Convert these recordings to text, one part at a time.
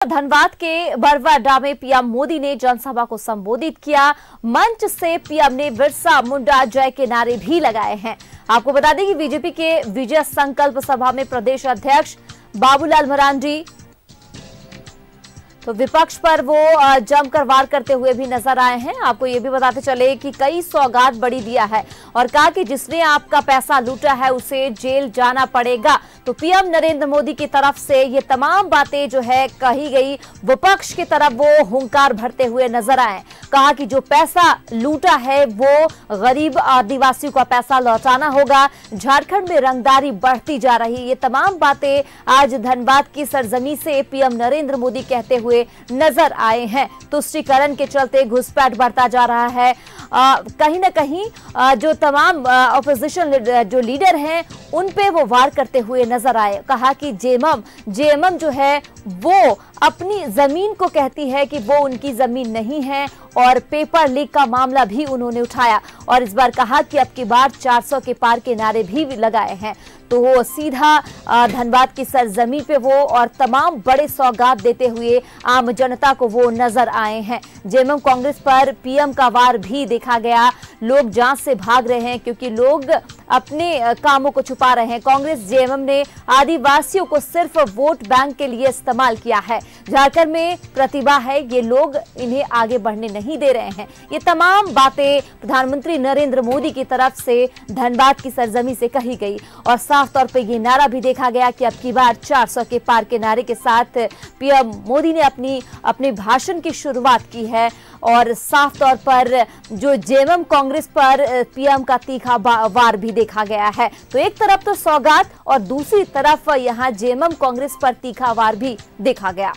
धनबाद के बरवाडा में पीएम मोदी ने जनसभा को संबोधित किया। मंच से पीएम ने बिरसा मुंडा जय के नारे भी लगाए हैं। आपको बता दें कि बीजेपी के विजय संकल्प सभा में प्रदेश अध्यक्ष बाबूलाल मरांडी तो विपक्ष पर वो जमकर वार करते हुए भी नजर आए हैं। आपको ये भी बताते चले कि कई सौगात बड़ी दिया है और कहा कि जिसने आपका पैसा लूटा है उसे जेल जाना पड़ेगा। तो पीएम नरेंद्र मोदी की तरफ से ये तमाम बातें जो है कही गई, विपक्ष की तरफ वो हुंकार भरते हुए नजर आए। कहा कि जो पैसा लूटा है वो गरीब आदिवासियों का पैसा लौटाना होगा। झारखंड में रंगदारी बढ़ती जा रही, ये तमाम बातें आज धनबाद की सरजमी से पीएम नरेंद्र मोदी कहते हुए नजर आए हैं। तुष्टीकरण के चलते घुसपैठ बढ़ता जा रहा है। कहीं ना कहीं जो तमाम ऑपोजिशन जो लीडर हैं उन पे वो वार करते हुए नजर आए। कहा कि जेएमएम जो है वो अपनी जमीन को कहती है कि वो उनकी जमीन नहीं है और पेपर लीक का मामला भी उन्होंने उठाया और इस बार कहा कि अब की बार 400 के पार के नारे भी लगाए हैं। तो वो सीधा धनबाद की सरजमी पे वो और तमाम बड़े सौगात देते हुए आम जनता को वो नजर आए हैं। जेएमएम कांग्रेस पर पीएम का वार भी देखा गया। लोग जांच से भाग रहे हैं क्योंकि लोग अपने कामों को छुपा रहे हैं। कांग्रेस जेएमएम ने आदिवासियों को सिर्फ वोट बैंक के लिए इस्तेमाल किया है। झारखंड में प्रतिभा है, ये लोग इन्हें आगे बढ़ने नहीं दे रहे हैं। ये तमाम बातें प्रधानमंत्री नरेंद्र मोदी की तरफ से धनबाद की सरजमी से कही गई और साफ तौर पे ये नारा भी देखा गया कि अब की बार 400 के पार के नारे के साथ पीएम मोदी ने अपने भाषण की शुरुआत की है और साफ तौर पर जो जेएमएम कांग्रेस पर पीएम का तीखा वार भी देखा गया है। तो एक तरफ तो सौगात और दूसरी तरफ यहां जेएमएम कांग्रेस पर तीखा वार भी देखा गया।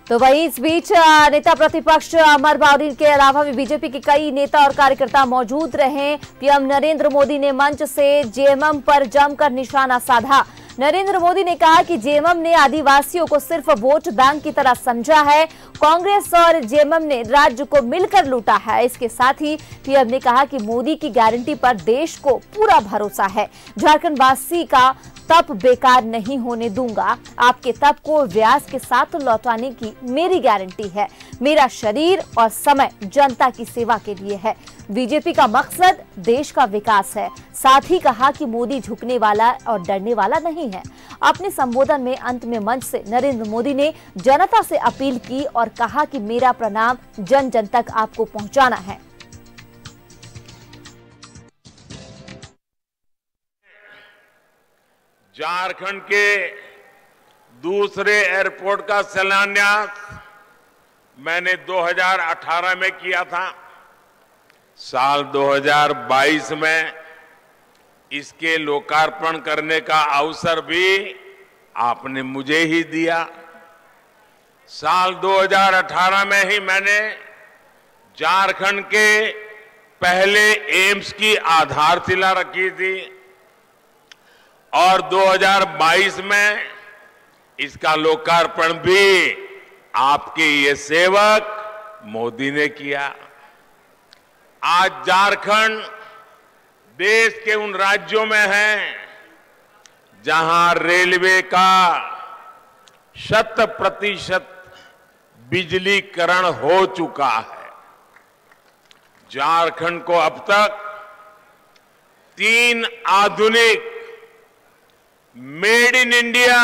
तो वहीं इस बीच नेता प्रतिपक्ष अमर बावरी के अलावा भी बीजेपी के कई नेता और कार्यकर्ता मौजूद रहे। पीएम नरेंद्र मोदी ने मंच से जेएमएम पर जमकर निशाना साधा। नरेंद्र मोदी ने कहा कि जेएमएम ने आदिवासियों को सिर्फ वोट बैंक की तरह समझा है। कांग्रेस और जेएमएम ने राज्य को मिलकर लूटा है। इसके साथ ही पीएम ने कहा कि मोदी की गारंटी पर देश को पूरा भरोसा है। झारखंड वासी का तप बेकार नहीं होने दूंगा। आपके तप को व्यास के साथ लौटाने की मेरी गारंटी है। मेरा शरीर और समय जनता की सेवा के लिए है। बीजेपी का मकसद देश का विकास है। साथ ही कहा कि मोदी झुकने वाला और डरने वाला नहीं है। अपने संबोधन में अंत में मंच से नरेंद्र मोदी ने जनता से अपील की और कहा कि मेरा प्रणाम जन जन तक आपको पहुंचाना है। झारखंड के दूसरे एयरपोर्ट का शिलान्यास मैंने 2018 में किया था। साल 2022 में इसके लोकार्पण करने का अवसर भी आपने मुझे ही दिया। साल 2018 में ही मैंने झारखंड के पहले एम्स की आधारशिला रखी थी और 2022 में इसका लोकार्पण भी आपके ये सेवक मोदी ने किया। आज झारखंड देश के उन राज्यों में है जहां रेलवे का 100% बिजलीकरण हो चुका है। झारखंड को अब तक 3 आधुनिक made in India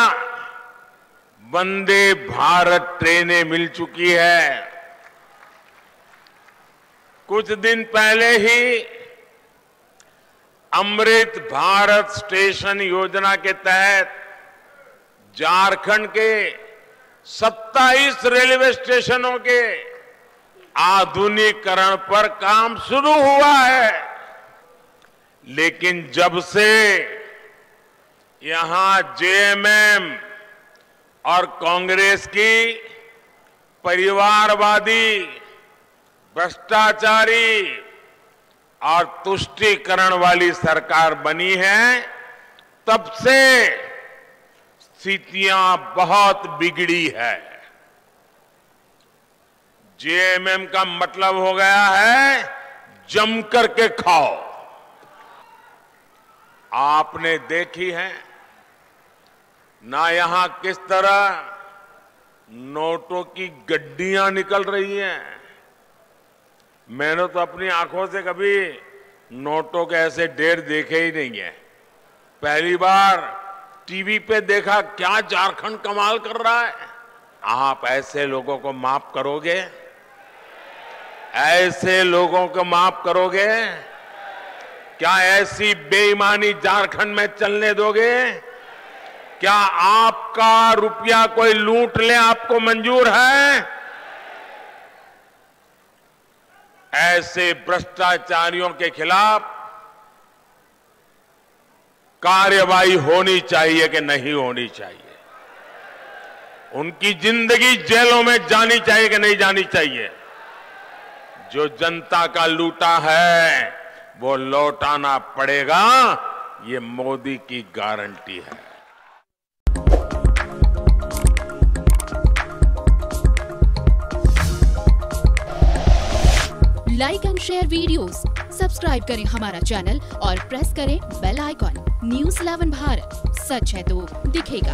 Vande Bharat ट्रेनें मिल चुकी है। कुछ दिन पहले ही अमृत भारत स्टेशन योजना के तहत झारखंड के 27 रेलवे स्टेशनों के आधुनिकीकरण पर काम शुरू हुआ है। लेकिन जब से यहां जेएमएम और कांग्रेस की परिवारवादी, भ्रष्टाचारी और तुष्टीकरण वाली सरकार बनी है, तब से स्थितियां बहुत बिगड़ी है। जेएमएम का मतलब हो गया है जमकर के खाओ। आपने देखी है ना यहां किस तरह नोटों की गड्डियां निकल रही हैं। मैंने तो अपनी आंखों से कभी नोटों के ऐसे ढेर देखे ही नहीं है। पहली बार टीवी पे देखा। क्या झारखंड कमाल कर रहा है। आप ऐसे लोगों को माफ करोगे? ऐसे लोगों को माफ करोगे? क्या ऐसी बेईमानी झारखंड में चलने दोगे? क्या आपका रुपया कोई लूट ले आपको मंजूर है? ऐसे भ्रष्टाचारियों के खिलाफ कार्रवाई होनी चाहिए कि नहीं होनी चाहिए? उनकी जिंदगी जेलों में जानी चाहिए कि नहीं जानी चाहिए? जो जनता का लूटा है वो लौटाना पड़ेगा, ये मोदी की गारंटी है। Like and share videos, subscribe करें हमारा चैनल और प्रेस करें बेल आइकॉन। न्यूज़ 11 भारत, सच है तो दिखेगा।